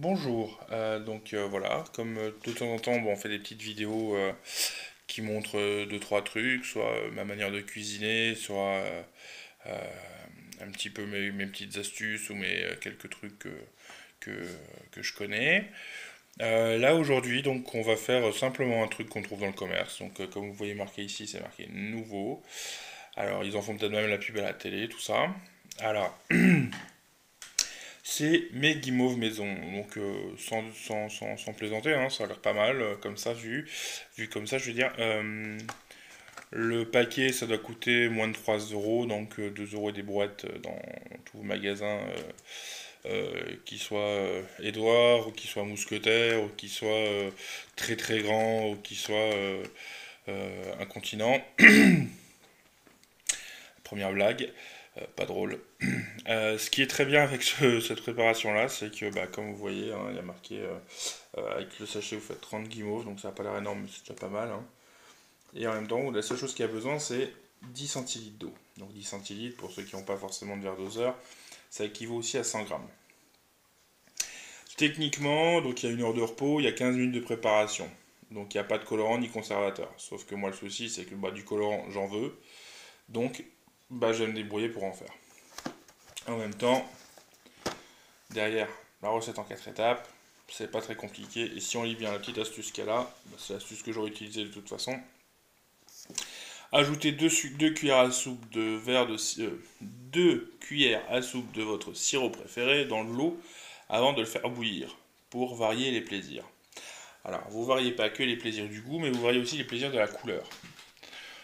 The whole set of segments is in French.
Bonjour, voilà, comme de temps en temps bon, on fait des petites vidéos qui montrent deux trois trucs, soit ma manière de cuisiner, soit un petit peu mes petites astuces ou mes quelques trucs que, que je connais. Là aujourd'hui donc on va faire simplement un truc qu'on trouve dans le commerce, donc comme vous voyez marqué ici c'est marqué nouveau. Alors ils en font peut-être même la pub à la télé, tout ça. Alors c'est mes guimauves maison. Donc, sans plaisanter, hein, ça a l'air pas mal, comme ça, vu comme ça, je veux dire. Le paquet, ça doit coûter moins de 3 euros, donc 2 euros et des brouettes dans tous vos magasins, qui soient Édouard, ou qui soient Mousquetaire, ou qui soient très très grand, ou qui soient Incontinent. Première blague, pas drôle. Ce qui est très bien avec cette préparation-là, c'est que, bah, comme vous voyez, hein, il y a marqué avec le sachet, vous faites 30 guimauves, donc ça n'a pas l'air énorme, mais c'est déjà pas mal, hein. Et en même temps, la seule chose qu'il y a besoin, c'est 10 centilitres d'eau. Donc 10 centilitres, pour ceux qui n'ont pas forcément de verre doseur, ça équivaut aussi à 100 grammes. Techniquement, donc il y a une heure de repos, il y a 15 minutes de préparation. Donc il n'y a pas de colorant ni conservateur. Sauf que moi, le souci, c'est que bah, du colorant, j'en veux. Donc, bah, je vais me débrouiller pour en faire. En même temps, derrière la recette en 4 étapes, c'est pas très compliqué. Et si on lit bien la petite astuce qu'il y a là, bah, c'est l'astuce que j'aurais utilisée de toute façon. Ajoutez 2 cuillères à soupe de 2 cuillères à soupe de votre sirop préféré dans de l'eau avant de le faire bouillir pour varier les plaisirs. Alors, vous variez pas que les plaisirs du goût, mais vous variez aussi les plaisirs de la couleur.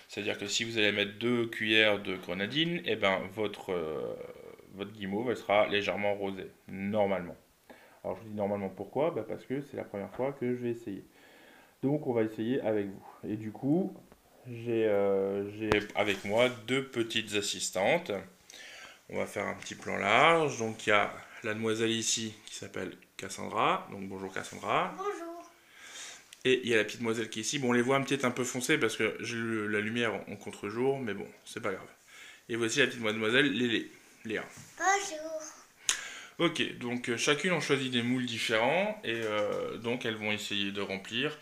C'est-à-dire que si vous allez mettre 2 cuillères de grenadine, et ben votre guimauve elle sera légèrement rosée, normalement. Alors je vous dis normalement pourquoi? Bah parce que c'est la première fois que je vais essayer. Donc on va essayer avec vous. Et du coup, j'ai avec moi deux petites assistantes. On va faire un petit plan large. Donc il y a la demoiselle ici qui s'appelle Cassandra. Donc bonjour Cassandra. Bonjour. Et il y a la petite demoiselle qui est ici. Bon, on les voit un peu foncées parce que j'ai la lumière en contre-jour, mais bon, c'est pas grave. Et voici la petite mademoiselle Léa. Bonjour. Ok, donc chacune ont choisi des moules différents et donc elles vont essayer de remplir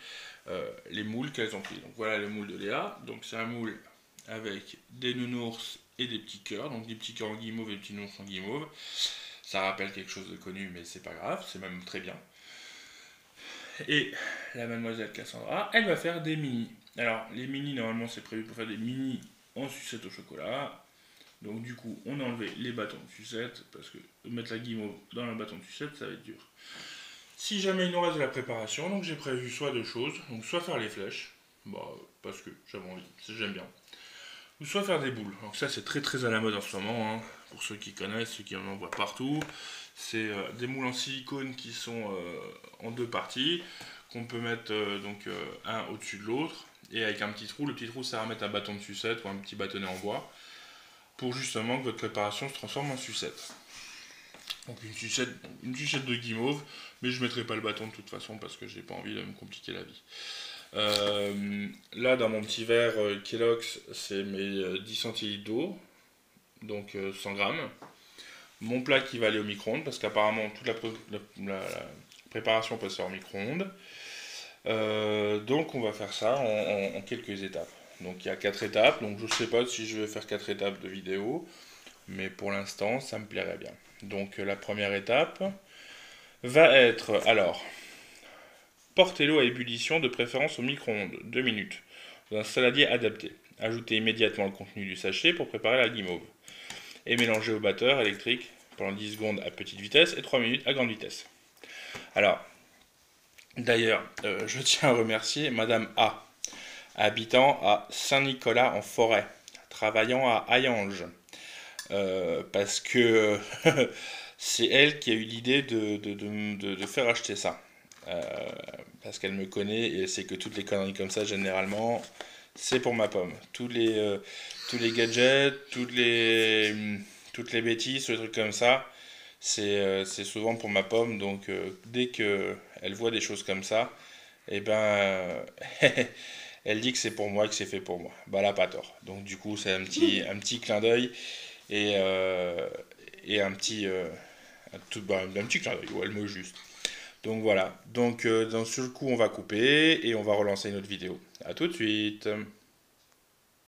les moules qu'elles ont pris. Donc voilà le moule de Léa. Donc c'est un moule avec des nounours et des petits cœurs. Donc des petits cœurs en guimauve et des petits nounours en guimauve. Ça rappelle quelque chose de connu, mais c'est pas grave, c'est même très bien. Et la mademoiselle Cassandra, elle va faire des mini. Alors les mini, normalement c'est prévu pour faire des mini en sucette au chocolat. Donc du coup, on a enlevé les bâtons de sucette, parce que mettre la guimauve dans le bâton de sucette, ça va être dur. Si jamais il nous reste de la préparation, donc j'ai prévu soit deux choses, donc soit faire les flèches, bah, parce que j'avais envie, j'aime bien, ou soit faire des boules. Donc ça c'est très très à la mode en ce moment, hein, pour ceux qui connaissent, ceux qui en voient partout. C'est des moules en silicone qui sont en deux parties, qu'on peut mettre un au-dessus de l'autre, et avec un petit trou. Le petit trou sert à mettre un bâton de sucette ou un petit bâtonnet en bois pour justement que votre préparation se transforme en sucette. Donc une sucette de guimauve, mais je ne mettrai pas le bâton de toute façon parce que j'ai pas envie de me compliquer la vie. Là, dans mon petit verre Kellogg's, c'est mes 10 centilitres d'eau, donc 100 grammes. Mon plat qui va aller au micro-ondes, parce qu'apparemment toute la préparation peut se faire au micro-ondes. Donc on va faire ça en quelques étapes. Donc il y a 4 étapes, donc je ne sais pas si je vais faire 4 étapes de vidéo, mais pour l'instant ça me plairait bien. Donc la première étape va être, alors, portez l'eau à ébullition de préférence au micro-ondes, 2 minutes, dans un saladier adapté. Ajoutez immédiatement le contenu du sachet pour préparer la guimauve. Et mélangez au batteur électrique pendant 10 secondes à petite vitesse et 3 minutes à grande vitesse. Alors, d'ailleurs, je tiens à remercier Madame A, habitant à Saint-Nicolas-en-Forêt, travaillant à Hayange. Parce que c'est elle qui a eu l'idée de faire acheter ça. Euh, Parce qu'elle me connaît et elle sait que toutes les conneries comme ça, généralement, c'est pour ma pomme. Tous les gadgets, toutes les bêtises, tous les trucs comme ça, c'est souvent pour ma pomme. Donc dès qu'elle voit des choses comme ça, et ben, elle dit que c'est pour moi, que c'est fait pour moi. Bah, elle a pas tort. Donc du coup, c'est un petit clin d'œil et, et un petit clin d'œil, ouais, le mot est juste. Donc voilà, donc dans ce coup on va couper et on va relancer une autre vidéo. A tout de suite.